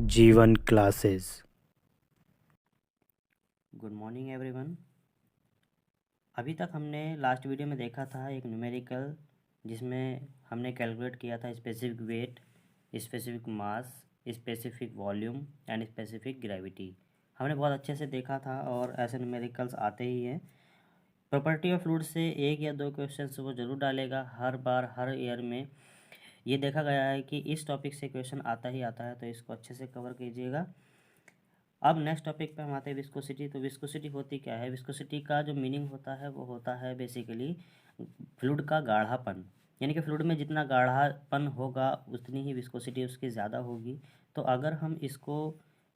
जीवन classes. Good morning everyone. अभी तक हमने लास्ट वीडियो में देखा था एक न्यूमेरिकल जिसमें हमने कैलकुलेट किया था specific weight, specific mass, specific volume and specific gravity. हमने बहुत अच्छे से देखा था और ऐसे न्यूमेरिकल्स आते ही हैं। प्रॉपर्टी ऑफ फ्लूइड से एक या दो क्वेश्चन वो ज़रूर डालेगा हर बार, हर ईयर में। ये देखा गया है कि इस टॉपिक से क्वेश्चन आता ही आता है, तो इसको अच्छे से कवर कीजिएगा। अब नेक्स्ट टॉपिक पे हम आते हैं विस्कोसिटी। तो विस्कोसिटी होती क्या है? विस्कोसिटी का जो मीनिंग होता है वो होता है बेसिकली फ्लूइड का गाढ़ापन, यानी कि फ्लूइड में जितना गाढ़ापन होगा उतनी ही विस्कोसिटी उसकी ज़्यादा होगी। तो अगर हम इसको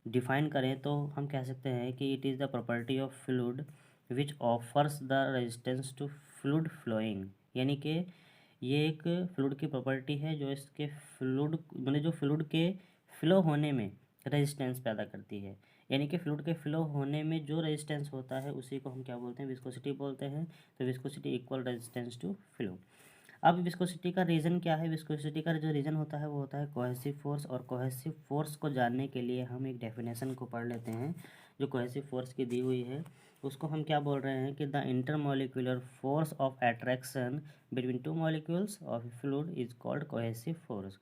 डिफाइन करें तो हम कह सकते हैं कि it is the property of fluid which offers the resistance to fluid flowing, यानी कि ये एक फ्लूइड की प्रॉपर्टी है जो इसके फ्लूइड मतलब जो फ्लूइड के फ्लो होने में रेजिस्टेंस पैदा करती है। यानी कि फ्लूइड के फ्लो होने में जो रेजिस्टेंस होता है उसी को हम क्या बोलते हैं? विस्कोसिटी बोलते हैं। तो viscosity equal resistance to flow. अब विस्कोसिटी का रीज़न क्या है? विस्कोसिटी का जो रीज़न होता है वो होता है कोहेसिव फोर्स। और कोहेसिव फोर्स को जानने के लिए हम एक डेफिनेशन को पढ़ लेते हैं जो कोहेसिव फोर्स की दी हुई है। उसको हम क्या बोल रहे हैं कि the intermolecular force of attraction between two molecules of fluid is called cohesive force.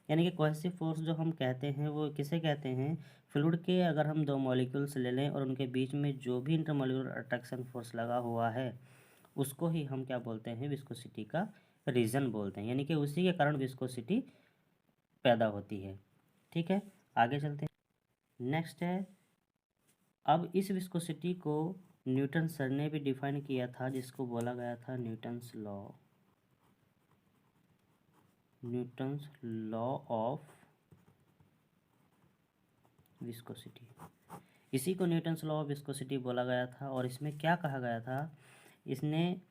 यानी कि कोहेसिव फोर्स जो हम कहते हैं वो किसे कहते हैं? फ्लूइड के अगर हम दो मॉलिक्यूल्स ले लें और उनके बीच में जो भी इंटरमोलिकुलर अट्रैक्शन फोर्स लगा हुआ है उसको ही हम क्या बोलते हैं? विस्कोसिटी का रीज़न बोलते हैं, यानी कि उसी के कारण विस्कोसिटी पैदा होती है। ठीक है, आगे चलते हैं। नेक्स्ट है, अब इस विस्कोसिटी को न्यूटन सर ने भी डिफाइन किया था जिसको बोला गया था Newton's law, Newton's law of viscosity. इसी को न्यूटन्स लॉ ऑफ विस्कोसिटी बोला गया था। और इसमें क्या कहा गया था? इसने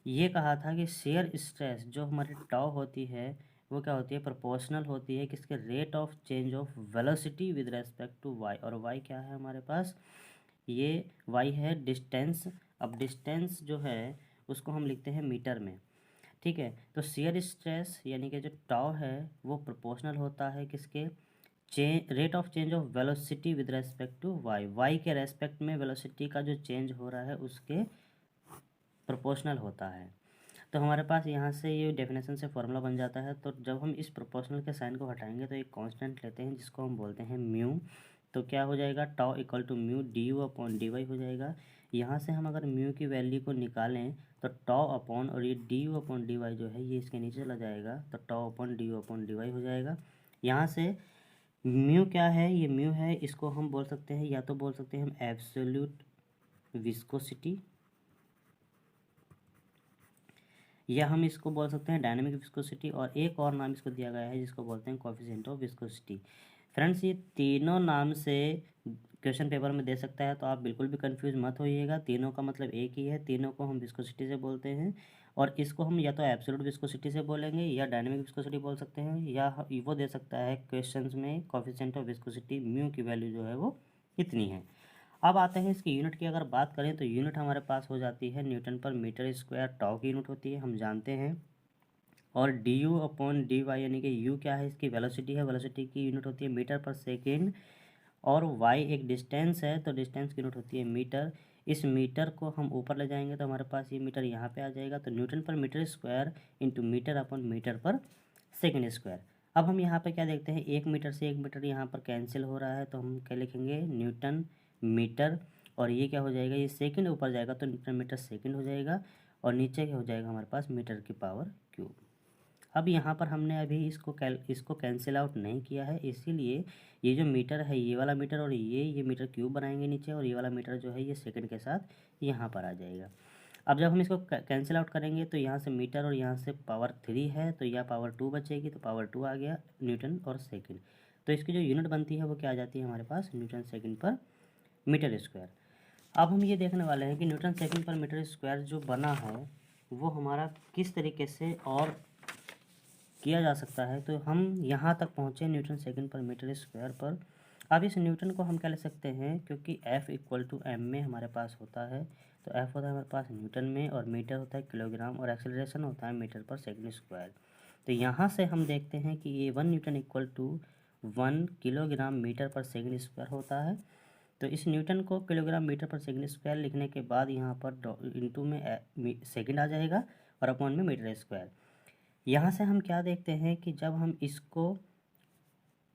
ये कहा था कि शेयर स्ट्रेस जो हमारी टाउ होती है वो क्या होती है? प्रोपोर्शनल होती है किसके? Rate of change of velocity with respect to y. और वाई क्या है हमारे पास? ये वाई है डिस्टेंस। अब डिस्टेंस जो है उसको हम लिखते हैं मीटर में। ठीक है, तो शेयर स्ट्रेस यानी कि जो टाउ है वो प्रोपोर्शनल होता है किसके? Rate of change of velocity with respect to y. Y के रेस्पेक्ट में वेलोसिटी का जो चेंज हो रहा है उसके प्रोपोर्शनल होता है। तो हमारे पास यहाँ से ये डेफिनेशन से फॉर्मूला बन जाता है। तो जब हम इस प्रोपोर्शनल के साइन को हटाएंगे तो एक कांस्टेंट लेते हैं जिसको हम बोलते हैं म्यू। तो क्या हो जाएगा? Tau equal to mu D you upon D y हो जाएगा। यहाँ से हम अगर म्यू की वैल्यू को निकालें तो टाउ अपॉन, और ये d you upon D y जो है ये इसके नीचे चला जाएगा, तो tau upon d you upon D y हो जाएगा। यहाँ से म्यू क्या है? ये म्यू है, इसको हम बोल सकते हैं, या तो बोल सकते हैं हम एब्सोल्यूट विस्कोसिटी, या हम इसको बोल सकते हैं डायनामिक विस्कोसिटी, और एक और नाम इसको दिया गया है जिसको बोलते हैं कोएफिशिएंट ऑफ विस्कोसिटी। फ्रेंड्स, ये तीनों नाम से क्वेश्चन पेपर में दे सकता है, तो आप बिल्कुल भी कंफ्यूज मत होइएगा। तीनों का मतलब एक ही है, तीनों को हम विस्कोसिटी से बोलते हैं। और इसको हम या तो एब्सोल्यूट विस्कोसिटी से बोलेंगे या डायनामिक विस्कोसिटी बोल सकते हैं, या वो दे सकता है क्वेश्चंस में कोएफिशिएंट ऑफ विस्कोसिटी म्यू की वैल्यू जो है वो कितनी है। अब आते हैं इसकी यूनिट की अगर बात करें तो यूनिट हमारे पास हो जाती है न्यूटन पर मीटर स्क्वायर। टाउ की यूनिट होती है हम जानते हैं। और d you upon D y, यानी कि यू क्या है? इसकी वेलोसिटी है, वेलोसिटी की यूनिट होती है मीटर पर सेकेंड। और वाई एक डिस्टेंस है, तो डिस्टेंस की यूनिट होती है मीटर। इस मीटर को हम ऊपर ले जाएंगे तो हमारे पास ये मीटर यहाँ पे आ जाएगा। तो न्यूटन पर metre square into metre upon metre पर सेकेंड स्क्वायर। अब हम यहाँ पे क्या देखते हैं? एक मीटर से एक मीटर यहाँ पर कैंसिल हो रहा है, तो हम क्या लिखेंगे? Newton metre. और ये क्या हो जाएगा? ये सेकंड ऊपर जाएगा तो न्यूटन मीटर सेकंड हो जाएगा। और नीचे क्या हो जाएगा हमारे पास? मीटर की पावर क्यूब। अब यहाँ पर हमने अभी इसको कैंसिल आउट नहीं किया है, इसीलिए ये जो मीटर है ये वाला मीटर और ये मीटर क्यूब बनाएंगे नीचे, और ये वाला मीटर जो है ये सेकंड के साथ यहाँ पर आ जाएगा। अब जब हम इसको कैंसिल आउट करेंगे तो यहाँ से मीटर और यहाँ से पावर 3 है, तो यह पावर 2 बचेगी, तो पावर 2 आ गया न्यूटन और सेकंड। तो इसकी जो यूनिट बनती है वो क्या आ जाती है हमारे पास? न्यूटन सेकंड पर मीटर स्क्वायर। अब हम ये देखने वाले हैं कि न्यूटन सेकंड पर मीटर स्क्वायर जो बना है वो हमारा किस तरीके से और किया जा सकता है। तो हम यहाँ तक पहुँचे न्यूटन सेकंड पर मीटर स्क्वायर पर। अब इस न्यूटन को हम क्या ले सकते हैं? क्योंकि F इक्वल टू एम में हमारे पास होता है, तो F होता है हमारे पास न्यूटन में, और मीटर होता है किलोग्राम, और एक्सेलरेशन होता है मीटर पर सेकंड स्क्वायर। तो यहाँ से हम देखते हैं कि ये 1 newton equal to 1 kilogram metre पर सेकंड स्क्वायर होता है। तो इस न्यूटन को किलोग्राम मीटर पर सेकंड स्क्वायर लिखने के बाद यहाँ पर इंटू में सेकंड आ जाएगा और अपॉन में मीटर स्क्वायर। यहाँ से हम क्या देखते हैं कि जब हम इसको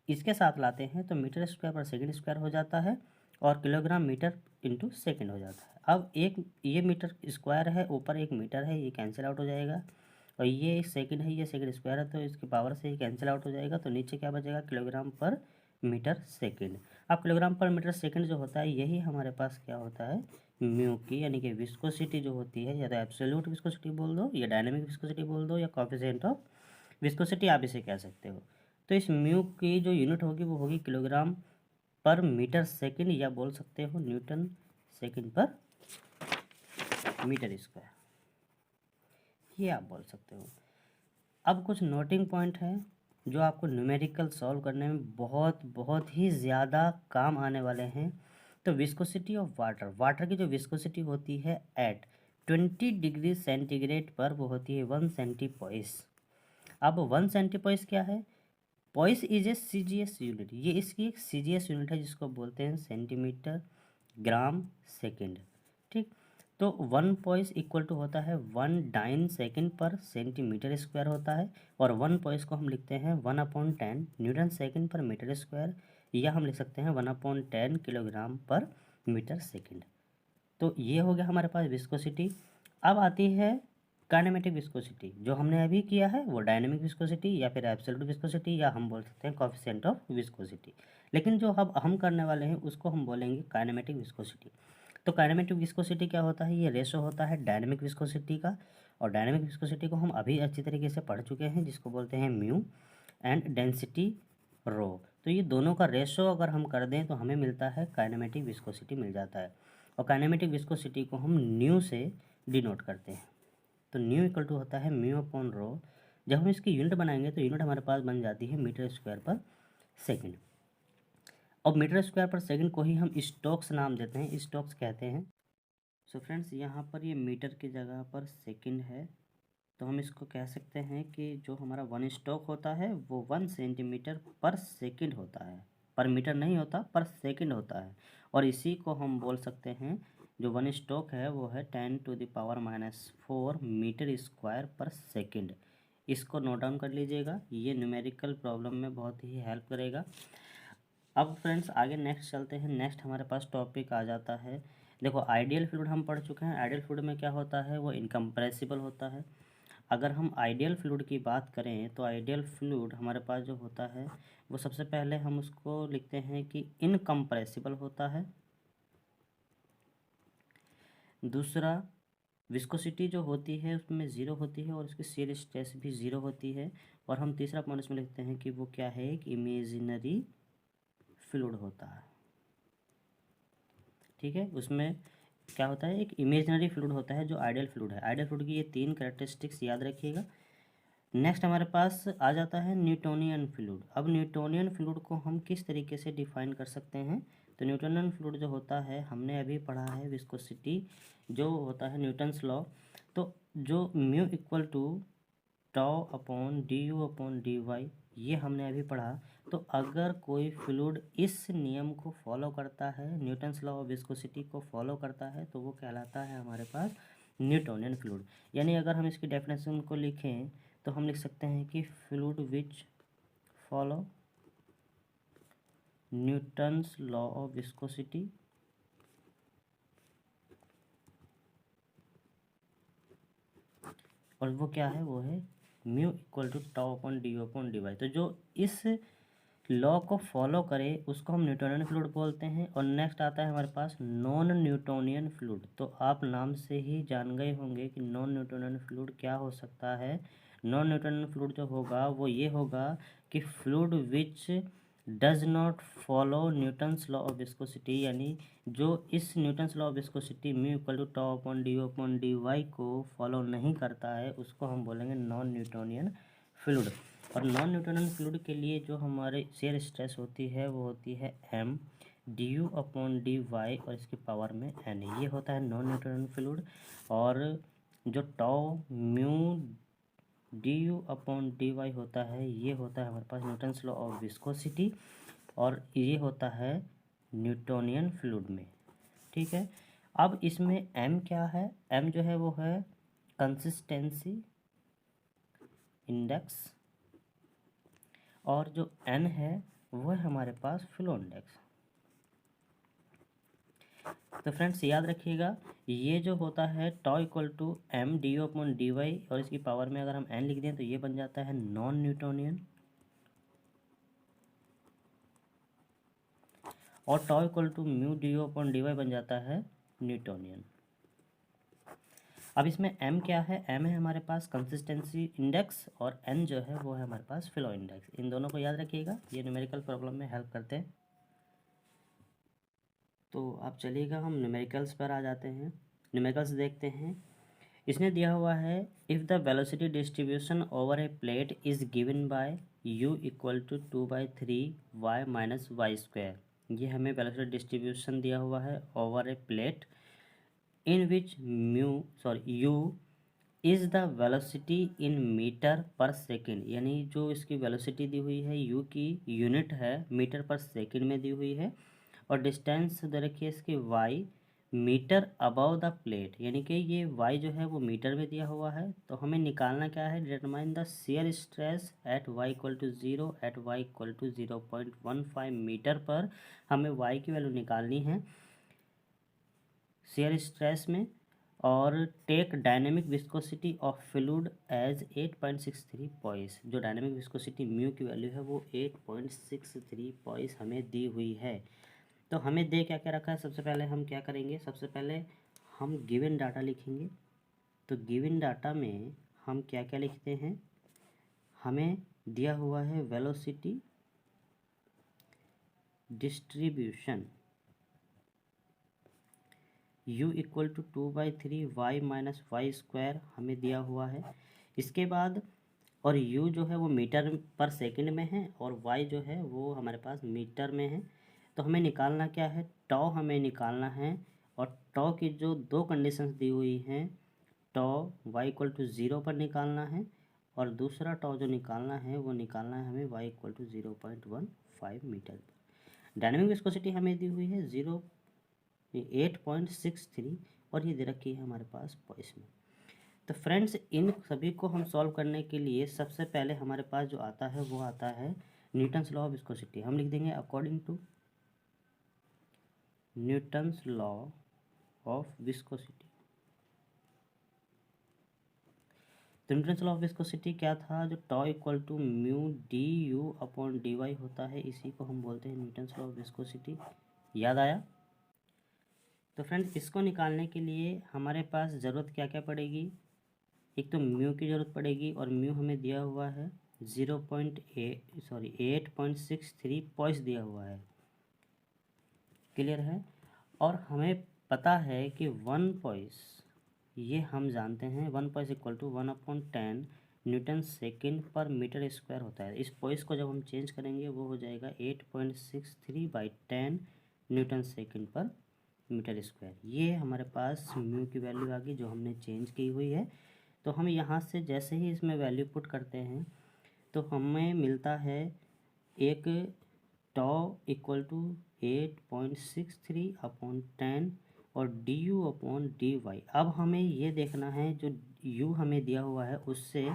इसके साथ लाते हैं तो मीटर स्क्वायर पर सेकंड स्क्वायर हो जाता है और किलोग्राम मीटर इंटू सेकेंड हो जाता है। अब एक ये मीटर स्क्वायर है, ऊपर एक मीटर है, ये कैंसिल आउट हो जाएगा और ये एक सेकंड है, ये सेकंड स्क्वायर है, तो इसकी पावर से ही कैंसिल आउट हो जाएगा। तो नीचे क्या बचेगा, किलोग्राम पर मीटर सेकंड। अब किलोग्राम पर मीटर सेकंड जो होता है यही हमारे पास क्या होता है, म्यू की यानी कि विस्कोसिटी जो होती है, या तो एब्सोल्यूट विस्कोसिटी बोल दो या डायनेमिक विस्कोसिटी बोल दो या कोएफिशिएंट ऑफ विस्कोसिटी आप इसे कह सकते हो। तो इस म्यू की जो यूनिट होगी वो होगी किलोग्राम पर मीटर सेकंड, या बोल सकते हो न्यूटन सेकंड पर मीटर स्क्वायर, ये आप बोल सकते हो। अब कुछ नोटिंग पॉइंट है जो आपको न्यूमेरिकल सॉल्व करने में बहुत ही ज़्यादा काम आने वाले हैं। तो विस्कोसिटी ऑफ वाटर, वाटर की जो विस्कोसिटी होती है एट 20 डिग्री सेंटीग्रेड पर वो होती है 1 सेंटीपोइस। अब 1 सेंटीपोइस क्या है, poised is a CGS unit, ये इसकी एक सीजीएस यूनिट है जिसको बोलते हैं सेंटीमीटर ग्राम सेकंड। ठीक, तो 1 पॉइस इक्वल टू होता है 1 डाइन सेकंड पर सेंटीमीटर स्क्वायर होता है, और 1 पॉइस को हम लिखते हैं 1/10 न्यूटन सेकंड पर मीटर स्क्वायर, या हम लिख सकते हैं 1/10 किलोग्राम पर मीटर सेकंड। तो ये हो गया हमारे पास विस्कोसिटी। अब आती है काइनेमेटिक विस्कोसिटी, जो हमने अभी किया है वो डायनेमिक विस्कोसिटी या फिर एब्सोल्यूट विस्कोसिटी, या हम बोल सकते हैं कोएफिशिएंट ऑफ विस्कोसिटी। लेकिन जो अब हम करने वाले हैं उसको हम बोलेंगे काइनेमेटिक विस्कोसिटी। तो काइनेमेटिक विस्कोसिटी क्या होता है, ये रेशो होता है डायनेमिक विस्कोसिटी का, और डायनेमिक विस्कोसिटी को हम अभी अच्छी तरीके से पढ़ चुके हैं, जिसको बोलते हैं म्यू एंड डेंसिटी रो। तो ये दोनों का रेशो अगर हम कर दें तो हमें मिलता है काइनेमेटिक विस्कोसिटी मिल जाता है, और काइनेमेटिक विस्कोसिटी को हम न्यू से डिनोट करते हैं। तो न्यू इक्वल टू होता है म्यू अपॉन रो। जब हम इसकी यूनिट बनाएंगे तो यूनिट हमारे पास बन जाती है मीटर स्क्वायर पर सेकंड। और मीटर स्क्वायर पर सेकंड को ही हम स्टोक्स नाम देते हैं, स्टोक्स कहते हैं। सो फ्रेंड्स, यहाँ पर ये मीटर की जगह पर सेकंड है, तो हम इसको कह सकते हैं कि जो हमारा 1 स्टोक होता है वो 1 सेंटीमीटर पर सेकंड होता है, पर मीटर नहीं होता, पर सेकंड होता है। और इसी को हम बोल सकते हैं, जो 1 स्टोक है वो है 10⁻⁴ मीटर स्क्वायर पर सेकंड। इसको नोट डाउन कर लीजिएगा, ये न्यूमेरिकल प्रॉब्लम में बहुत ही हेल्प करेगा। अब फ्रेंड्स आगे नेक्स्ट चलते हैं। नेक्स्ट हमारे पास टॉपिक आ जाता है, देखो आइडियल फ्लूइड हम पढ़ चुके हैं। आइडियल फ्लूइड में क्या होता है, वो इनकम्प्रेसिबल होता है। अगर हम आइडियल फ्लूइड की बात करें तो आइडियल फ्लूइड हमारे पास जो होता है वो सबसे पहले हम उसको लिखते हैं कि इनकम्प्रेसिबल होता है। दूसरा, विस्कोसिटी जो होती है उसमें ज़ीरो होती है और उसकी शियर स्ट्रेस भी ज़ीरो होती है। और हम तीसरा पॉइंट इसमें लिखते हैं कि वो क्या है, एक इमेजिनरी फ्लूइड होता है। ठीक है, उसमें क्या होता है, एक इमेजिनरी फ्लूइड होता है जो आइडियल फ्लूइड है। आइडियल फ्लूइड की ये 3 कैरेक्टरिस्टिक्स याद रखिएगा। नेक्स्ट हमारे पास आ जाता है न्यूटोनियन फ्लूइड। अब न्यूटोनियन फ्लूइड को हम किस तरीके से डिफाइन कर सकते हैं, तो न्यूटोनियन फ्लूइड जो होता है हमने अभी पढ़ा है विस्कोसिटी जो होता है न्यूटन्स लॉ। तो जो mu equal to tau upon d you upon D y, ये हमने अभी पढ़ा। तो अगर कोई फ्लूइड इस नियम को फॉलो करता है, न्यूटन्स लॉ ऑफ विस्कोसिटी को फॉलो करता है, तो वो कहलाता है हमारे पास न्यूटोनियन फ्लूइड। यानी अगर हम इसकी डेफिनेशन को लिखें तो हम लिख सकते हैं कि fluid which follow Newton's law of viscosity और वो क्या है, वो है mu equal to tau upon d upon D y. तो जो इस लॉ को फॉलो करे उसको हम न्यूटोनियन फ्लूइड बोलते हैं। और नेक्स्ट आता है हमारे पास नॉन न्यूटोनियन फ्लूइड। तो आप नाम से ही जान गए होंगे कि नॉन न्यूटोनियन फ्लूइड क्या हो सकता है। नॉन न्यूटोनियन फ्लूइड जो होगा वो ये होगा कि fluid which does not follow Newton's law of viscosity, यानी जो इस Newton's law of viscosity mu equal to tau upon D y को फॉलो नहीं करता है, उसको हम बोलेंगे नॉन न्यूटोनियन फ्लूइड। और नॉन न्यूटोनियन फ्लूइड के लिए जो हमारे शेयर स्ट्रेस होती है वो होती है m d you upon D Y और इसकी पावर में n, ये होता है नॉन न्यूटोनियन फ्लूइड। और जो tau mu du upon dy होता है, ये होता है हमारे पास न्यूटन्स लॉ ऑफ विस्कोसिटी, और ये होता है न्यूटोनियन फ्लूइड में। ठीक है, अब इसमें m क्या है? m जो है वो है कंसिस्टेंसी इंडेक्स, और जो n है वो है हमारे पास फ्लो इंडेक्स। तो फ्रेंड्स याद रखिएगा, ये जो होता है tau equal to M D O upon D Y, और इसकी पावर में अगर हम n लिख दें तो ये बन जाता है नॉन न्यूटोनियन, और tau equal to mu D O upon D Y बन जाता है न्यूटोनियन। अब इसमें m क्या है? m है हमारे पास कंसिस्टेंसी इंडेक्स, और n जो है वो है हमारे पास फ्लो इंडेक्स। इन दोनों को याद रखिएगा, ये न्यूमेरिकल प्रॉब्लम में हेल्प करते हैं। तो अब चलिएगा हम न्यूमेरिकल्स पर आ जाते हैं। न्यूमेरिकल्स देखते हैं। इसने दिया हुआ है if the velocity distribution over a plate is given by u equal to 2/3 y minus y square. ये हमें वेलोसिटी डिस्ट्रीब्यूशन दिया हुआ है over a plate in which u is the velocity in metre पर सेकेंड, यानी जो इसकी velocity दी हुई है u की यूनिट है मीटर पर सेकेंड में दी हुई है, और डिस्टेंस दे रखी है इसकी y metre above the plate, यानी कि ये y जो है वो मीटर में दिया हुआ है। तो हमें निकालना क्या है? Determine the shear stress at y equal to 0 at y equal to 0.15 metre पर हमें y की वैल्यू निकालनी है शियर स्ट्रेस में, और take dynamic viscosity of fluid as 8.63 poise. जो डायनेमिक विस्कोसिटी म्यू की वैल्यू है वो 8.63 पॉइस हमें दी हुई है। तो हमें दे क्या क्या रखा है? सबसे पहले हम क्या करेंगे? सबसे पहले हम गिवन डाटा लिखेंगे। तो गिवन डाटा में हम क्या क्या लिखते हैं? हमें दिया हुआ है velocity distribution u equal to 2/3 y minus y square हमें दिया हुआ है। इसके बाद और u जो है वो मीटर पर सेकंड में है, और y जो है वो हमारे पास मीटर में है। तो हमें निकालना क्या है? टॉ हमें निकालना है, और टॉ की जो दो कंडीशंस दी हुई हैं, टॉ y इक्वल टू 0 पर निकालना है, और दूसरा टॉ जो निकालना है वो निकालना है हमें y इक्वल टू 0.15 मीटर पर। डायनेमिक विस्कोसिटी हमें दी हुई है 8.63, और ये दे रखी है हमारे पास पॉइस में। तो फ्रेंड्स इन सभी को हम सॉल्व करने के लिए सबसे पहले हमारे पास जो आता है वो आता है न्यूटन्स लॉ ऑफ विस्कोसिटी। हम लिख देंगे according to Newton's law of viscosity. तो न्यूटन्स लॉ ऑफ विस्कोसिटी क्या था? जो tau equal to mu D you upon D Y होता है, इसी को हम बोलते हैं न्यूटन्स लॉ ऑफ विस्कोसिटी। याद आया? तो फ्रेंड्स इसको निकालने के लिए हमारे पास ज़रूरत क्या क्या पड़ेगी? एक तो म्यू की ज़रूरत पड़ेगी, और म्यू हमें दिया हुआ है 8.63 पॉइस दिया हुआ है। क्लियर है? और हमें पता है कि 1 पॉइस, ये हम जानते हैं 1 poise equal to 1/10 newton second पर मीटर स्क्वायर होता है। इस पॉइस को जब हम चेंज करेंगे वो हो जाएगा 8.63/10 न्यूटन सेकेंड पर मीटर स्क्वायर। ये हमारे पास म्यू की वैल्यू आ गई जो हमने चेंज की हुई है। तो हम यहाँ से जैसे ही इसमें वैल्यू पुट करते हैं तो हमें मिलता है एक टॉ इक्वल टू 8.63/10 और d you upon D y. अब हमें ये देखना है जो u हमें दिया हुआ है उससे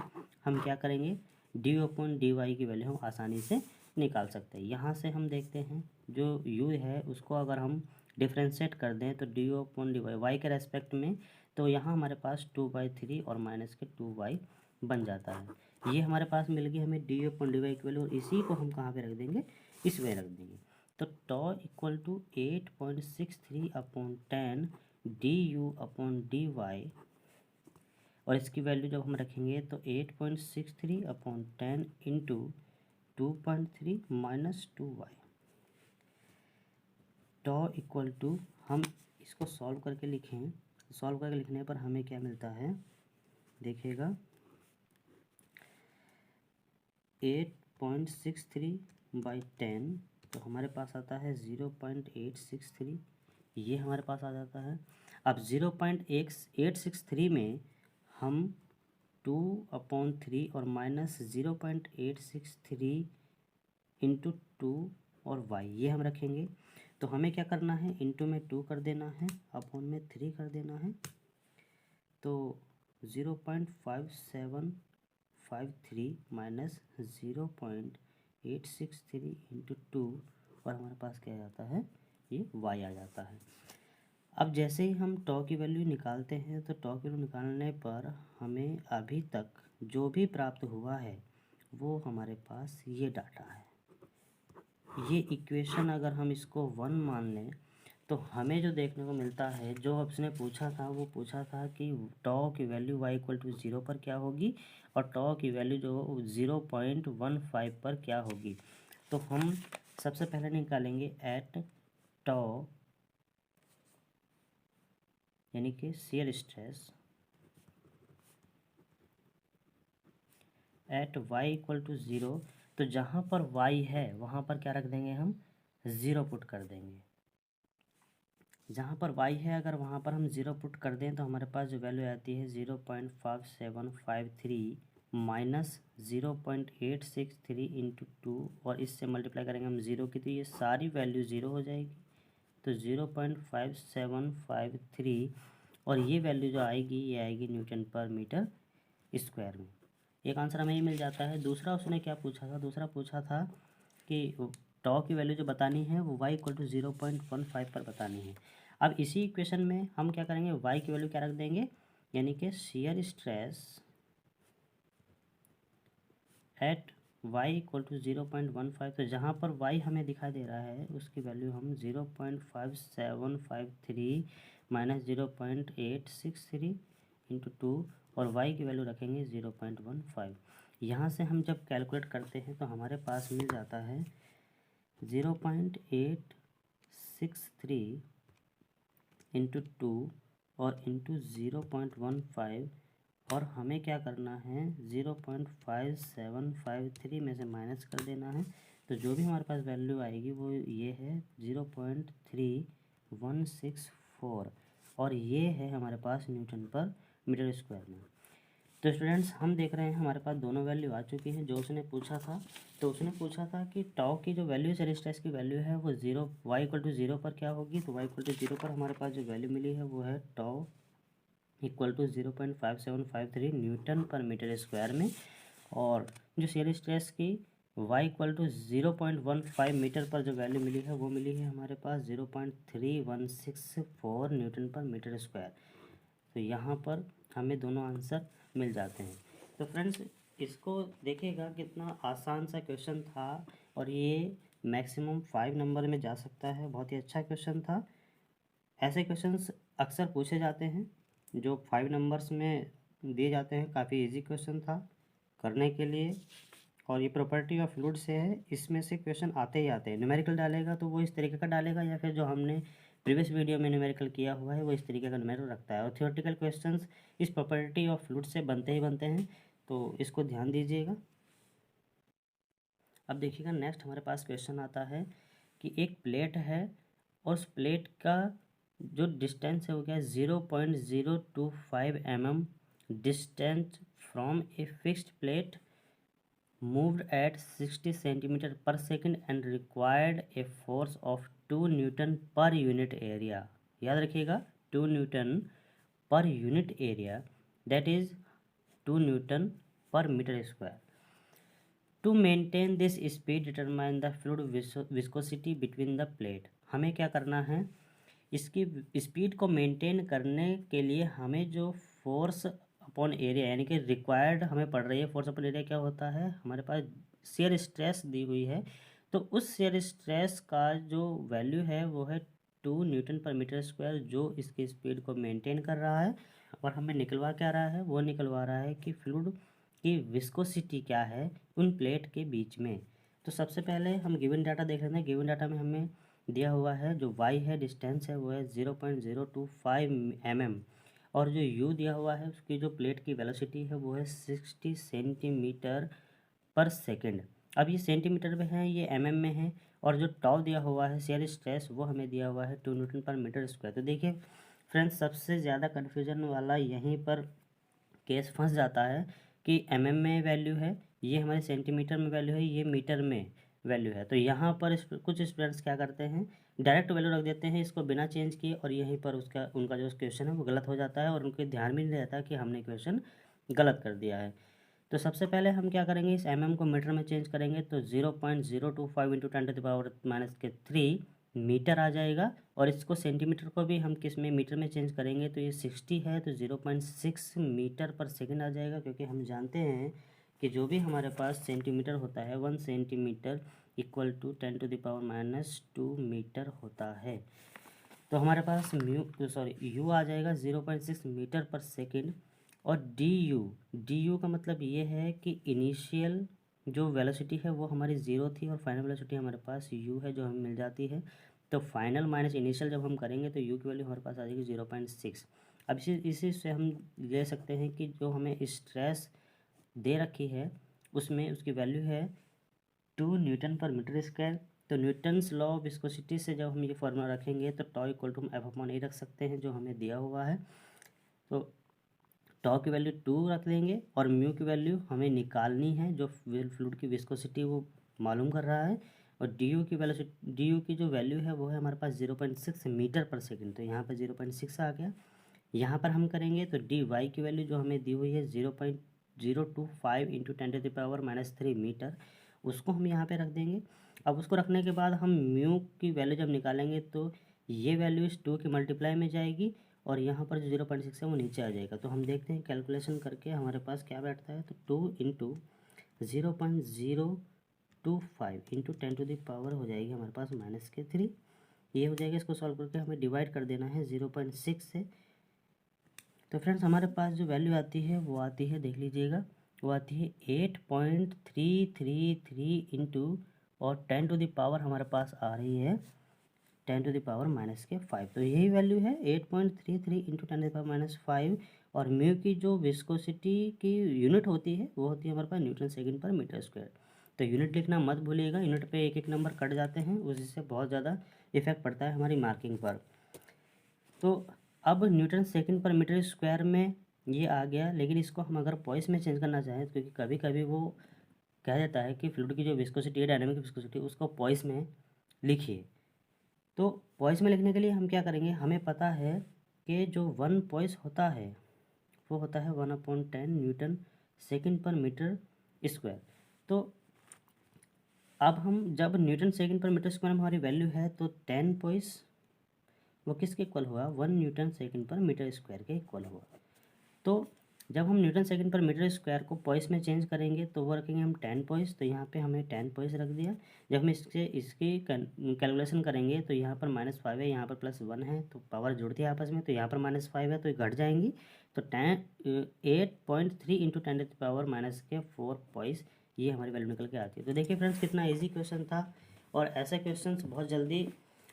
हम क्या करेंगे? D you upon D y की वैल्यू हम आसानी से निकाल सकते हैं। यहाँ से हम देखते हैं जो u है उसको अगर हम डिफ्रेंशिएट कर दें तो d you upon D y y के रेस्पेक्ट में, तो यहाँ हमारे पास 2/3 और माइनस के 2y बन जाता है। ये हमारे पास मिल गई हमें d you upon D y की वैल्यू, और इसी को हम कहाँ पे रख देंगे? इस वे रख देंगे। तो tau equal to 8.63/10 D you upon D Y, और इसकी वैल्यू जब हम रखेंगे तो 8.63/10 into 2.3 minus 2y। Tau equal to, हम इसको सॉल्व करके लिखें, सॉल्व करके लिखने पर हमें क्या मिलता है देखिएगा, 8.63/10, तो हमारे पास आता है 0.863, ये हमारे पास आ जाता है। अब 0.863 में हम 2/3 और माइनस 0.863 इंटू 2 और y ये हम रखेंगे। तो हमें क्या करना है, इंटू में 2 कर देना है, अपॉन में 3 कर देना है। तो 0.5753 माइनस 0.863 इंटू 2 और हमारे पास क्या आ जाता है, ये y आ जाता है। अब जैसे ही हम टॉ की वैल्यू निकालते हैं तो टॉ की वैल्यू निकालने पर हमें अभी तक जो भी प्राप्त हुआ है वो हमारे पास ये डाटा है। ये इक्वेशन अगर हम इसको 1 मान लें तो हमें जो देखने को मिलता है, जो उसने पूछा था वो पूछा था कि टॉ की वैल्यू y इक्वल टू 0 पर क्या होगी और टॉ की वैल्यू जो 0.15 पर क्या होगी। तो हम सबसे पहले निकालेंगे एट टॉ यानी कि shear stress at y equal to 0। तो जहाँ पर y है वहाँ पर क्या रख देंगे, हम 0 पुट कर देंगे। जहाँ पर y है अगर वहाँ पर हम 0 पुट कर दें तो हमारे पास जो वैल्यू आती है 0.5753 माइनस 0.863 इंटू 2 और इससे मल्टीप्लाई करेंगे हम 0 की, तो ये सारी वैल्यू 0 हो जाएगी। तो 0.5753 और ये वैल्यू जो आएगी ये आएगी न्यूटन पर मीटर स्क्वायर में। एक आंसर हमें ये मिल जाता है। दूसरा उसने क्या पूछा था, दूसरा पूछा था कि टॉ की वैल्यू जो बतानी है वो y इक्वल टू 0.15 पर बतानी है। अब इसी इक्वेशन में हम क्या करेंगे, y की वैल्यू क्या रख देंगे, यानी कि shear stress at y equal to 0.15। तो जहाँ पर y हमें दिखाई दे रहा है उसकी वैल्यू हम 0.5753 माइनस 0.863 इंटू 2 और y की वैल्यू रखेंगे 0.15। यहाँ से हम जब कैलकुलेट करते हैं तो हमारे पास मिल जाता है 0.863 इंटू 2 और इंटू 0.15 और हमें क्या करना है 0.5753 में से माइनस कर देना है। तो जो भी हमारे पास वैल्यू आएगी वो ये है 0.3164 और ये है हमारे पास न्यूटन पर मीटर स्क्वायर में। तो स्टूडेंट्स हम देख रहे हैं हमारे पास दोनों वैल्यू आ चुकी हैं। जो उसने पूछा था तो उसने पूछा था कि टॉ की जो वैल्यू शियर स्ट्रेस की वैल्यू है वो 0 y इक्वल टू 0 पर क्या होगी। तो y इक्वल टू 0 पर हमारे पास जो वैल्यू मिली है वो है टॉ इक्वल टू 0.5753 न्यूटन पर मीटर स्क्वायर में। और जो शियर स्ट्रेस की y इक्वल टू 0.15 मीटर पर जो वैल्यू मिली है वो मिली है हमारे पास 0.3164 न्यूटन पर मीटर स्क्वायर। तो यहाँ पर हमें दोनों आंसर मिल जाते हैं। तो फ्रेंड्स इसको देखिएगा कितना आसान सा क्वेश्चन था और ये मैक्सिमम 5 नंबर में जा सकता है। बहुत ही अच्छा क्वेश्चन था। ऐसे क्वेश्चंस अक्सर पूछे जाते हैं जो 5 नंबर्स में दिए जाते हैं। काफ़ी इजी क्वेश्चन था करने के लिए और ये प्रॉपर्टी ऑफ फ्लूइड से है। इसमें से क्वेश्चन आते ही आते हैं। न्यूमेरिकल डालेगा तो वो इस तरीके का डालेगा या फिर जो हमने प्रीवियस वीडियो में न्यूमेरिकल किया हुआ है वो इस तरीके का न्यूमेरिकल रखता है। और थियोरेटिकल क्वेश्चंस इस प्रॉपर्टी ऑफ फ्लूइड से बनते ही बनते हैं, तो इसको ध्यान दीजिएगा। अब देखिएगा नेक्स्ट हमारे पास क्वेश्चन आता है कि एक प्लेट है और उस प्लेट का जो डिस्टेंस है वो क्या है 0.025 mm distance from a fixed plate moved at 60 centimeter per second and required a force of 2 Newton per unit area। याद रखिएगा 2 Newton per unit area that is 2 Newton per meter square। To maintain this speed determine the fluid viscosity between the plate। हमें क्या करना है, इसकी speed को maintain करने के लिए हमें जो फोर्स अपॉन एरिया यानी कि रिक्वायर्ड हमें पड़ रही है। फोर्स अपॉन एरिया क्या होता है, हमारे पास शियर स्ट्रेस दी हुई है तो उस शियर स्ट्रेस का जो वैल्यू है वो है 2 न्यूटन पर मीटर स्क्वायर जो इसकी स्पीड को मेंटेन कर रहा है। और हमें निकलवा क्या रहा है, वो निकलवा रहा है कि फ्लूइड की विस्कोसिटी क्या है उन प्लेट के बीच में। तो सबसे पहले हम गिवन डाटा देख लेते हैं। गिवन डाटा में हमें दिया हुआ है जो y है डिस्टेंस है वो है 0.025 mm और जो u दिया हुआ है उसकी जो प्लेट की वेलोसिटी है वो है 60 सेंटीमीटर पर सेकेंड। अब ये सेंटीमीटर में है, ये mm में है और जो टॉ दिया हुआ है शियर स्ट्रेस वो हमें दिया हुआ है 2 न्यूटन पर मीटर स्क्वायर। तो देखिए फ्रेंड्स सबसे ज़्यादा कन्फ्यूजन वाला यहीं पर केस फंस जाता है कि mm में वैल्यू है, ये हमारे सेंटीमीटर में वैल्यू है, ये मीटर में वैल्यू है। तो यहाँ पर कुछ स्टूडेंट्स क्या करते हैं, डायरेक्ट वैल्यू रख देते हैं इसको बिना चेंज किए, और यहीं पर उनका जो क्वेश्चन है वो गलत हो जाता है और उनके ध्यान में नहीं रहता कि हमने क्वेश्चन गलत कर दिया है। तो सबसे पहले हम क्या करेंगे, इस को मीटर में चेंज करेंगे तो 0.025 इंटू 10⁻³ मीटर आ जाएगा। और इसको सेंटीमीटर को भी हम किस में, मीटर में चेंज करेंगे तो ये 60 है तो 0.6 मीटर पर सेकेंड आ जाएगा, क्योंकि हम जानते हैं कि जो भी हमारे पास सेंटीमीटर होता है 1 सेंटीमीटर इक्वल टू 10⁻² मीटर होता है। तो हमारे पास यू आ जाएगा 0.6 मीटर पर सेकेंड। और डी यू का मतलब ये है कि इनिशियल जो वेलोसिटी है वो हमारी 0 थी और फाइनल वेलोसिटी हमारे पास यू है जो हमें मिल जाती है। तो फाइनल माइनस इनिशियल जब हम करेंगे तो यू की वैल्यू हमारे पास आ जाएगी 0.6। अब इसी से हम ले सकते हैं कि जो हमें स्ट्रेस दे रखी है उसमें उसकी वैल्यू है 2 न्यूटन पर मीटर स्क्वायर। तो न्यूटन्स लॉ ऑफ विस्कोसिटी से जब हम ये फॉर्मूला रखेंगे तो टॉ इक्वल टू हम F/A रख सकते हैं जो हमें दिया हुआ है। तो टॉ की वैल्यू 2 रख देंगे और म्यू की वैल्यू हमें निकालनी है, जो फ्लूइड की विस्कोसिटी वो मालूम कर रहा है। और डी यू की जो वैल्यू है वो है हमारे पास 0.6 मीटर पर सेकेंड। तो यहाँ पर 0.6 आ गया। यहाँ पर हम करेंगे तो डी वाई की वैल्यू जो हमें दी हुई है 0.025 इंटू 10⁻³ मीटर, उसको हम यहाँ पे रख देंगे। अब उसको रखने के बाद हम म्यू की वैल्यू जब निकालेंगे तो ये वैल्यू इस 2 के मल्टीप्लाई में जाएगी और यहाँ पर जो 0.6 है वो नीचे आ जाएगा। तो हम देखते हैं कैलकुलेशन करके हमारे पास क्या बैठता है। तो 2 इंटू 0.025 इंटू 10⁻³ हो जाएगी हमारे पास -3। ये हो जाएगा। इसको सॉल्व करके हमें डिवाइड कर देना है 0.6 से। तो फ्रेंड्स हमारे पास जो वैल्यू आती है वो आती है, देख लीजिएगा, वो आती है 8.333 इंटू और 10⁻, हमारे पास आ रही है 10⁻⁻5। तो यही वैल्यू है 8.33 इंटू 10⁻⁻5। और म्यू की जो विस्कोसिटी की यूनिट होती है वो होती है हमारे पास न्यूटन सेकेंड पर मीटर स्क्वायर। तो यूनिट लिखना मत भूलिएगा, यूनिट पे एक एक नंबर कट जाते हैं, उससे बहुत ज़्यादा इफेक्ट पड़ता है हमारी मार्किंग पर। तो अब न्यूटन सेकेंड पर मीटर स्क्वायर में ये आ गया, लेकिन इसको हम अगर पॉइस में चेंज करना चाहें, क्योंकि कभी कभी वो कह देता है कि फ्लूइड की जो विस्कोसिटी है, डायनामिक विस्कोसिटी, उसको पॉइस में लिखिए। तो पॉइस में लिखने के लिए हम क्या करेंगे, हमें पता है कि जो 1 पॉइस होता है वो होता है 1/10 न्यूटन सेकेंड पर मीटर स्क्वायर। तो अब हम जब न्यूटन सेकेंड पर मीटर स्क्वायर में हमारी वैल्यू है तो 10 पॉइस वो किसके इक्वल हुआ, 1 न्यूटन सेकेंड पर मीटर स्क्वायर के इक्वल हुआ। तो जब हम न्यूटन सेकेंड पर मीटर स्क्वायर को पॉइस में चेंज करेंगे तो वो रखेंगे हम 10 पॉइस। तो यहाँ पे हमने 10 पॉइस रख दिया। जब हम इसकी कैलकुलेशन करेंगे तो यहाँ पर -5 है, यहाँ पर +1 है, तो पावर जुड़ती है आपस में, तो यहाँ पर -5 है तो ये घट जाएंगी। तो 8.3 इंटू 10⁻⁻4 पॉइस, ये हमारी वैल्यू निकल के आती है। तो देखिए फ्रेंड्स कितना ईजी क्वेश्चन था, और ऐसा क्वेश्चन बहुत जल्दी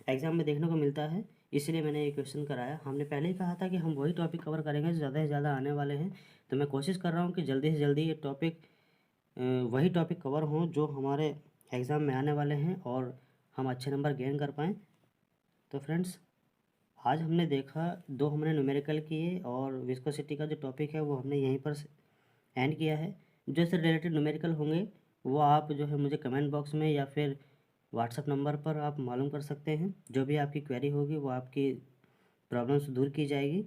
एग्जाम में देखने को मिलता है, इसलिए मैंने ये क्वेश्चन कराया। हमने पहले ही कहा था कि हम वही टॉपिक कवर करेंगे जो ज़्यादा से ज़्यादा आने वाले हैं। तो मैं कोशिश कर रहा हूँ कि जल्दी से जल्दी ये टॉपिक वही टॉपिक कवर हों जो हमारे एग्ज़ाम में आने वाले हैं और हम अच्छे नंबर गेन कर पाएँ। तो फ्रेंड्स आज हमने देखा, 2 हमने न्यूमेरिकल किए और विस्कोसिटी का जो टॉपिक है वो हमने यहीं पर एंड किया है। जो इससे रिलेटेड न्यूमेरिकल होंगे वो आप जो है मुझे कमेंट बॉक्स में या फिर व्हाट्सअप नंबर पर आप मालूम कर सकते हैं। जो भी आपकी क्वेरी होगी वो आपकी प्रॉब्लम्स दूर की जाएगी।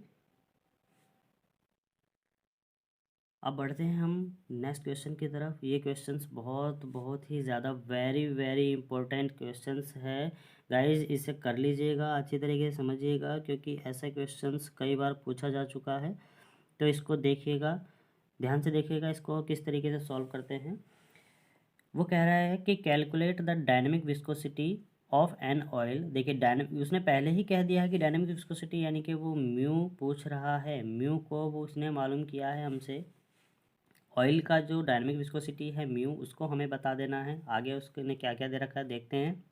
अब बढ़ते हैं हम नेक्स्ट क्वेश्चन की तरफ। ये क्वेश्चंस बहुत ही ज़्यादा वेरी इंपॉर्टेंट क्वेश्चंस है गाइज, इसे कर लीजिएगा, अच्छी तरीके से समझिएगा, क्योंकि ऐसा क्वेश्चंस कई बार पूछा जा चुका है। तो इसको देखिएगा, ध्यान से देखिएगा इसको किस तरीके से सॉल्व करते हैं। वो कह रहा है कि calculate the dynamic viscosity of an oil. देखिए डायनेमिक, उसने पहले ही कह दिया है कि डायनेमिक विस्कोसिटी, यानी कि वो म्यू पूछ रहा है। म्यू को वो उसने मालूम किया है हमसे, ऑयल का जो डायनेमिक विस्कोसिटी है म्यू, उसको हमें बता देना है। आगे उसने क्या क्या दे रखा है देखते हैं।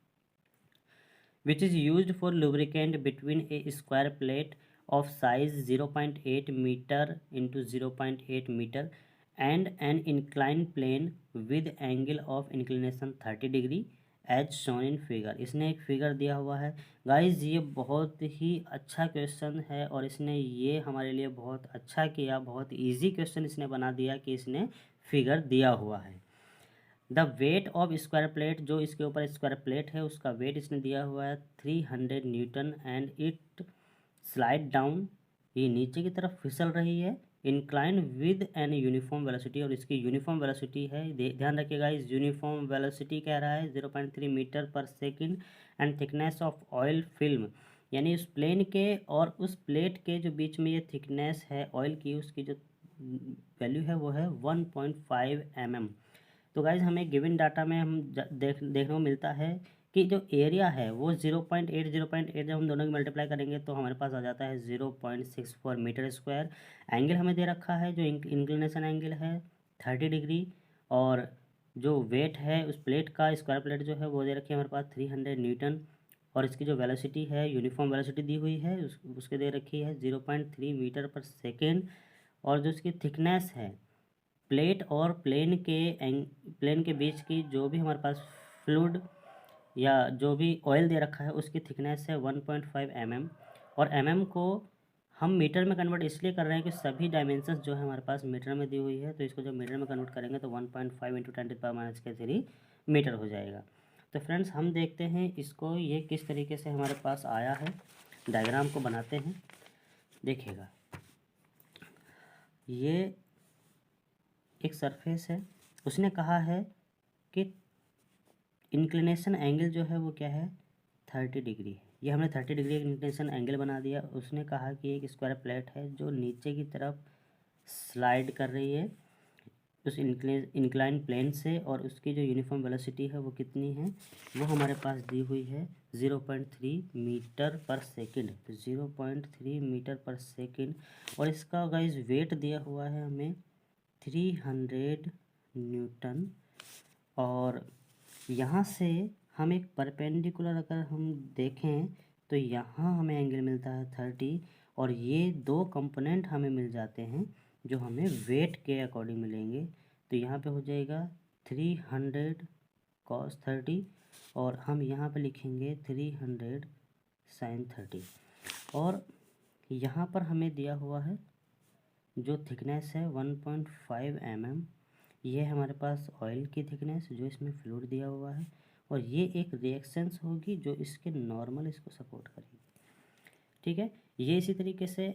Which is used for lubricant between a square plate of size 0.8 metre into 0.8 metre and an incline plane with angle of inclination 30 degree as shown in figure. इसने एक फिगर दिया हुआ है गाइज, ये बहुत ही अच्छा क्वेश्चन है और इसने ये हमारे लिए बहुत अच्छा किया, बहुत इजी क्वेश्चन इसने बना दिया कि इसने फिगर दिया हुआ है। The weight of square plate, जो इसके ऊपर स्क्वायर प्लेट है उसका वेट इसने दिया हुआ है 300 newton and it slide down, ये नीचे की तरफ फिसल रही है, incline with an uniform velocity, और इसकी यूनिफॉर्म वेलोसिटी है, ध्यान रखिएगा इस यूनिफॉर्म वेलोसिटी कह रहा है 0.3 मीटर पर second and thickness of oil film, यानी उस प्लेन के और उस प्लेट के जो बीच में ये थिकनेस है ऑयल की, उसकी जो वैल्यू है वो है 1.5 mm। तो गाइज हमें गिवन डाटा में हम देखने को मिलता है कि जो एरिया है वो 0.8 जब हम दोनों की मल्टीप्लाई करेंगे तो हमारे पास आ जाता है 0.64 मीटर स्क्वायर। एंगल हमें दे रखा है, जो इंक्लिनेशन एंगल है 30 डिग्री, और जो वेट है उस प्लेट का, स्क्वायर प्लेट जो है वो दे रखी है हमारे पास 300 न्यूटन, और इसकी जो वेलोसिटी है यूनिफॉर्म वेलोसिटी दी हुई है उसके दे रखी है 0.3 मीटर पर सेकेंड, और जो इसकी थिकनेस है प्लेट और प्लेन के बीच की जो भी हमारे पास फ्लूइड या जो भी ऑयल दे रखा है उसकी थिकनेस है 1.5 mm, और mm को हम मीटर में कन्वर्ट इसलिए कर रहे हैं कि सभी डायमेंशंस जो है हमारे पास मीटर में दी हुई है, तो इसको जब मीटर में कन्वर्ट करेंगे तो 1.5 इंटू 10⁻³ मीटर हो जाएगा। तो फ्रेंड्स हम देखते हैं इसको ये किस तरीके से हमारे पास आया है, डायग्राम को बनाते हैं। देखिएगा ये एक सरफेस है, उसने कहा है कि इंक्लिनेशन एंगल जो है वो क्या है 30 डिग्री है, ये हमने 30 डिग्री इंक्लिनेशन एंगल बना दिया। उसने कहा कि एक स्क्वायर प्लेट है जो नीचे की तरफ स्लाइड कर रही है उस इंक्लाइन प्लेन से, और उसकी जो यूनिफॉर्म वेलोसिटी है वो कितनी है, वो हमारे पास दी हुई है 0.3 मीटर पर सेकेंड, तो 0.3 मीटर पर सेकेंड, और इसका गाइस वेट दिया हुआ है हमें 300 न्यूटन। और यहाँ से हम एक परपेंडिकुलर अगर हम देखें तो यहाँ हमें एंगल मिलता है 30, और ये दो कंपोनेंट हमें मिल जाते हैं जो हमें वेट के अकॉर्डिंग मिलेंगे। तो यहाँ पे हो जाएगा 300 cos 30, और हम यहाँ पे लिखेंगे 300 sin 30, और यहाँ पर हमें दिया हुआ है जो थिकनेस है 1.5 mm, ये हमारे पास ऑयल की थिकनेस जो इसमें फ्लूइड दिया हुआ है, और ये एक रिएक्शंस होगी जो इसके नॉर्मल इसको सपोर्ट करेगी। ठीक है, ये इसी तरीके से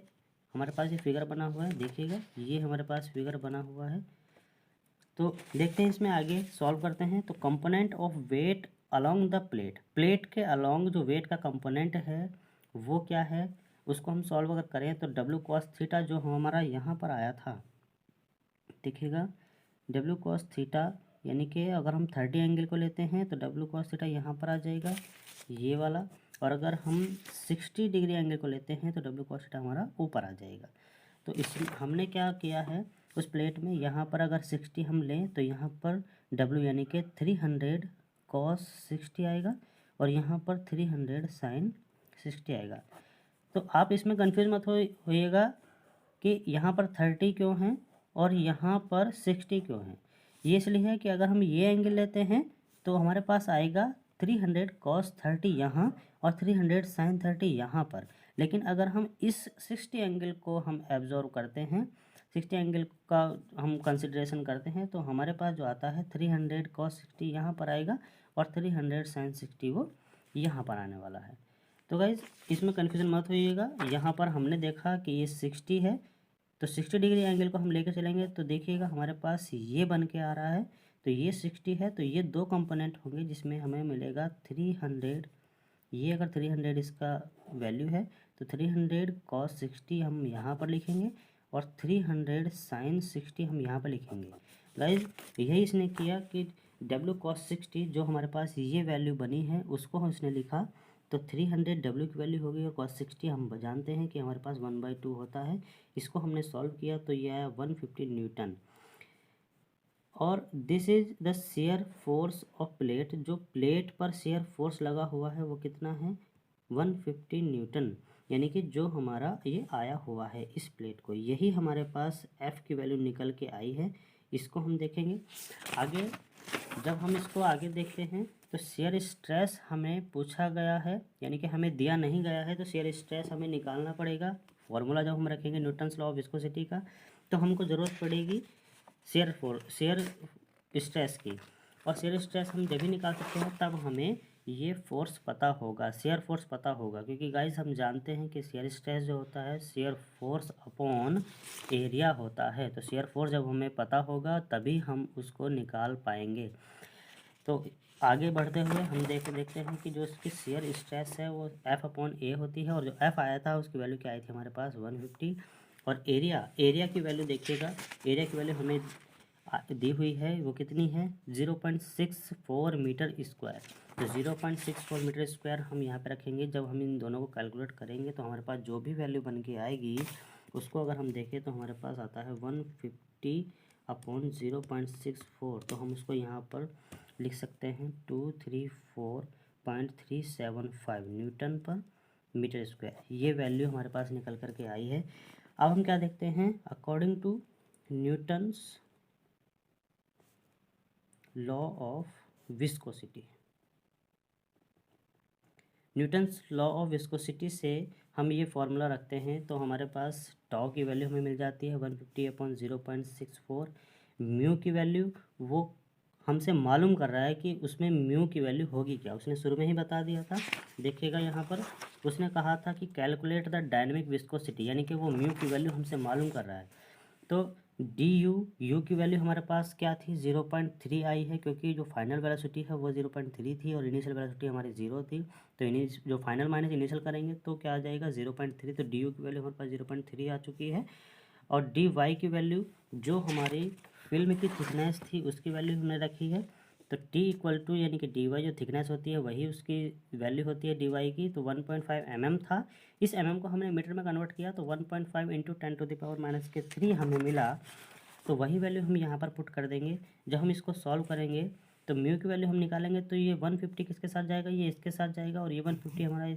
हमारे पास ये फिगर बना हुआ है, देखिएगा ये हमारे पास फिगर बना हुआ है। तो देखते हैं इसमें आगे सॉल्व करते हैं। तो component of weight along the plate, plate के अलोंग जो वेट का कंपोनेंट है वो क्या है, उसको हम सॉल्व अगर करें तो W cos थीटा जो हमारा यहाँ पर आया था, देखिएगा W cos थीटा, यानी कि अगर हम 30 एंगल को लेते हैं तो W cos थीटा यहाँ पर आ जाएगा ये वाला, और अगर हम 60 डिग्री एंगल को लेते हैं तो W cos थीटा हमारा ऊपर आ जाएगा। तो इस हमने क्या किया है उस प्लेट में, यहाँ पर अगर 60 हम लें तो यहाँ पर W यानी कि 300 cos 60 आएगा, और यहाँ पर 300 sin 60 आएगा। तो आप इसमें कंफ्यूज मत होइएगा कि यहाँ पर 30 क्यों है और यहाँ पर 60 क्यों है। ये इसलिए है कि अगर हम ये एंगल लेते हैं तो हमारे पास आएगा 300 cos 30 यहाँ और 300 sin 30 यहाँ पर, लेकिन अगर हम इस 60 एंगल को हम एब्जॉर्व करते हैं, 60 एंगल का हम कंसिडरेशन करते हैं, तो हमारे पास जो आता है 300 cos 60 यहाँ पर आएगा और 300 sin 60 वो यहाँ पर आने वाला है। तो गाइज इसमें कन्फ्यूजन मत होइएगा, यहाँ पर हमने देखा कि ये 60 है तो 60 डिग्री एंगल को हम लेकर चलेंगे तो देखिएगा हमारे पास ये बन के आ रहा है, तो ये 60 है तो ये दो कंपोनेंट होंगे जिसमें हमें मिलेगा 300, ये अगर 300 इसका वैल्यू है तो 300 cos 60 हम यहाँ पर लिखेंगे और 300 sin 60 हम यहाँ पर लिखेंगे। गाइज यही इसने किया कि W cos 60 जो हमारे पास ये वैल्यू बनी है उसको हम इसने लिखा, तो 300 W की वैल्यू होगी और cos 60 हम जानते हैं कि हमारे पास 1/2 होता है। इसको हमने सॉल्व किया तो ये आया 150 न्यूटन, और this is the shear force of plate, जो प्लेट पर शेयर फोर्स लगा हुआ है वो कितना है 150 न्यूटन, यानी कि जो हमारा ये आया हुआ है इस प्लेट को, यही हमारे पास F की वैल्यू निकल के आई है। इसको हम देखेंगे आगे। जब हम इसको आगे देखते हैं तो शेयर स्ट्रेस हमें पूछा गया है, यानी कि हमें दिया नहीं गया है, तो शेयर स्ट्रेस हमें निकालना पड़ेगा। फॉर्मूला जब हम रखेंगे न्यूटन्स लॉ ऑफ विस्कोसिटी का, तो हमको ज़रूरत पड़ेगी शेयर स्ट्रेस की। और शेयर स्ट्रेस हम जब भी निकाल सकते हैं तब हमें ये फोर्स पता होगा, शेयर फोर्स पता होगा, क्योंकि गाइस हम जानते हैं कि शेयर स्ट्रेस जो होता है शेयर फोर्स अपॉन एरिया होता है। तो शेयर फोर्स जब हमें पता होगा तभी हम उसको निकाल पाएंगे। तो आगे बढ़ते हुए हम देखते हैं कि जो इसकी शेयर स्ट्रेस है वो F अपॉन ए होती है, और जो F आया था उसकी वैल्यू क्या आई थी हमारे पास 150। और एरिया की वैल्यू देखिएगा, एरिया की वैल्यू हमें दी हुई है, वो कितनी है 0.64 मीटर स्क्वायर। तो 0.64 मीटर स्क्वायर हम यहाँ पे रखेंगे। जब हम इन दोनों को कैलकुलेट करेंगे तो हमारे पास जो भी वैल्यू बन के आएगी उसको अगर हम देखें तो हमारे पास आता है 150 अपॉन 0.64। तो हम उसको यहाँ पर लिख सकते हैं 234.375 न्यूटन पर मीटर स्क्वायर। ये वैल्यू हमारे पास निकल कर के आई है। अब हम क्या देखते हैं, according to Newton's law of viscosity, Newton's law of viscosity से हम ये फॉर्मूला रखते हैं तो हमारे पास टॉ की वैल्यू हमें मिल जाती है 150 अपॉन 0.64। म्यू की वैल्यू वो हमसे मालूम कर रहा है कि उसमें म्यू की वैल्यू होगी क्या, उसने शुरू में ही बता दिया था। देखिएगा यहाँ पर उसने कहा था कि कैलकुलेट द डायनेमिक विस्कोसिटी, यानी कि वो म्यू की वैल्यू हमसे मालूम कर रहा है। तो यू की वैल्यू हमारे पास क्या थी 0.3 आई है, क्योंकि जो फाइनल वेलोसिटी है वो 0.3 थी और इनिशियल वेलोसिटी हमारी 0 थी। तो जो फाइनल माइनस इनिशियल करेंगे तो क्या आ जाएगा 0.3। तो डी यू की वैल्यू हमारे पास 0.3 आ चुकी है। और डी वाई की वैल्यू जो हमारी फिल्म की थिकनेस थी उसकी वैल्यू हमने रखी है। तो टी इक्वल टू यानी कि डी वाई जो थिकनेस होती है वही उसकी वैल्यू होती है डी वाई की। तो 1.5 mm था, इस mm को हमने मीटर में कन्वर्ट किया तो 1.5 इंटू 10⁻³ हमें मिला। तो वही वैल्यू हम यहाँ पर पुट कर देंगे। जब हम इसको सॉल्व करेंगे तो म्यू की वैल्यू हम निकालेंगे तो ये 150 किसके साथ जाएगा, ये इसके साथ जाएगा, और ये 150 हमारा ये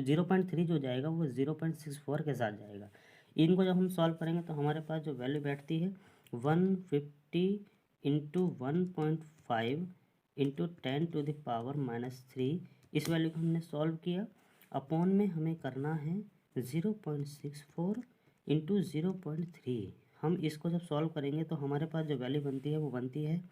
0.3 जो जाएगा वो 0.64 के साथ जाएगा। इनको जब हम सॉल्व करेंगे तो हमारे पास जो वैल्यू बैठती है 150 इंटू 1.5 इंटू 10⁻³ इस वैल्यू को हमने सॉल्व किया। अपॉन में हमें करना है 0.64 इंटू 0.3। हम इसको जब सॉल्व करेंगे तो हमारे पास जो वैल्यू बनती है वो बनती है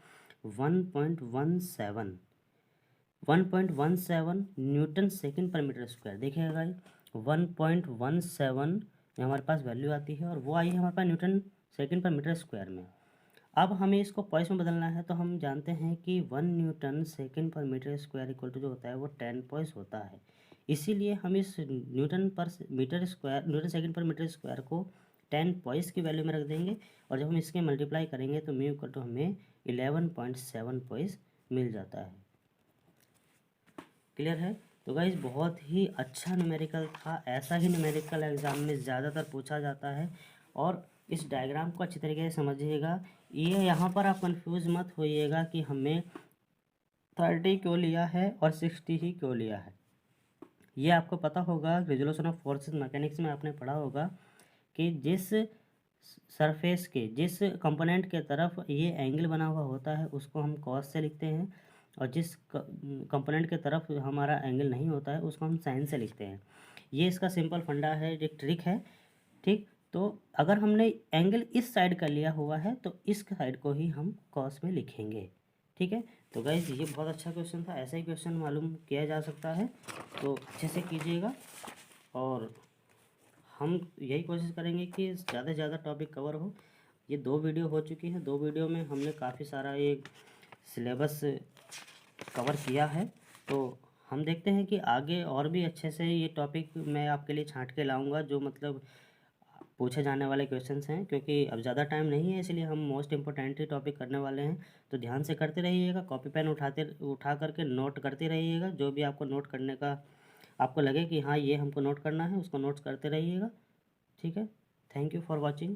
1.17 न्यूटन सेकंड पर मीटर स्क्वायर। देखिएगा गाइस 1.17 हमारे पास वैल्यू आती है और वो आई है हमारे पास न्यूटन सेकंड पर मीटर स्क्वायर में। अब हमें इसको पॉइंट्स में बदलना है तो हम जानते हैं कि 1 न्यूटन सेकंड पर मीटर स्क्वायर इक्वल टू जो होता है वो 10 पॉइंट्स होता है। इसीलिए हम इस न्यूटन सेकंड पर मीटर स्क्वायर को 10 पॉइंट्स की वैल्यू में रख देंगे, और जब हम इसके मल्टीप्लाई करेंगे तो म्यू इक्वल टू हमें 11.7 पॉइंट्स मिल जाता है। क्लियर है। तो गाइस बहुत ही अच्छा न्यूमेरिकल था, ऐसा ही न्यूमेरिकल एग्जाम में ज़्यादातर पूछा जाता है। और इस डायग्राम को अच्छी तरीके से समझिएगा। ये यहाँ पर आप कंफ्यूज मत होइएगा कि हमें 30 क्यों लिया है और 60 ही क्यों लिया है। ये आपको पता होगा, रिजोल्यूशन ऑफ फोर्सेस मैकेनिक्स में आपने पढ़ा होगा कि जिस सरफेस के जिस कंपोनेंट के तरफ ये एंगल बना हुआ होता है उसको हम कॉस से लिखते हैं, और जिस कंपोनेंट के तरफ हमारा एंगल नहीं होता है उसको हम साइन से लिखते हैं। ये इसका सिंपल फंडा है, एक ट्रिक है। ठीक, तो अगर हमने एंगल इस साइड का लिया हुआ है तो इस साइड को ही हम कॉस में लिखेंगे। ठीक है। तो गाइज ये बहुत अच्छा क्वेश्चन था, ऐसा ही क्वेश्चन मालूम किया जा सकता है, तो अच्छे से कीजिएगा। और हम यही कोशिश करेंगे कि ज़्यादा से ज़्यादा टॉपिक कवर हो। ये 2 वीडियो हो चुकी हैं, 2 वीडियो में हमने काफ़ी सारा एक सिलेबस कवर किया है। तो हम देखते हैं कि आगे और भी अच्छे से ये टॉपिक मैं आपके लिए छांट के लाऊंगा जो मतलब पूछे जाने वाले क्वेश्चंस हैं, क्योंकि अब ज़्यादा टाइम नहीं है इसलिए हम मोस्ट इम्पोर्टेंट ही टॉपिक करने वाले हैं। तो ध्यान से करते रहिएगा, कॉपी पेन उठा करके नोट करते रहिएगा। जो भी आपको नोट करने का आपको लगे कि हाँ ये हमको नोट करना है उसको नोट्स करते रहिएगा। ठीक है। Thank you for watching.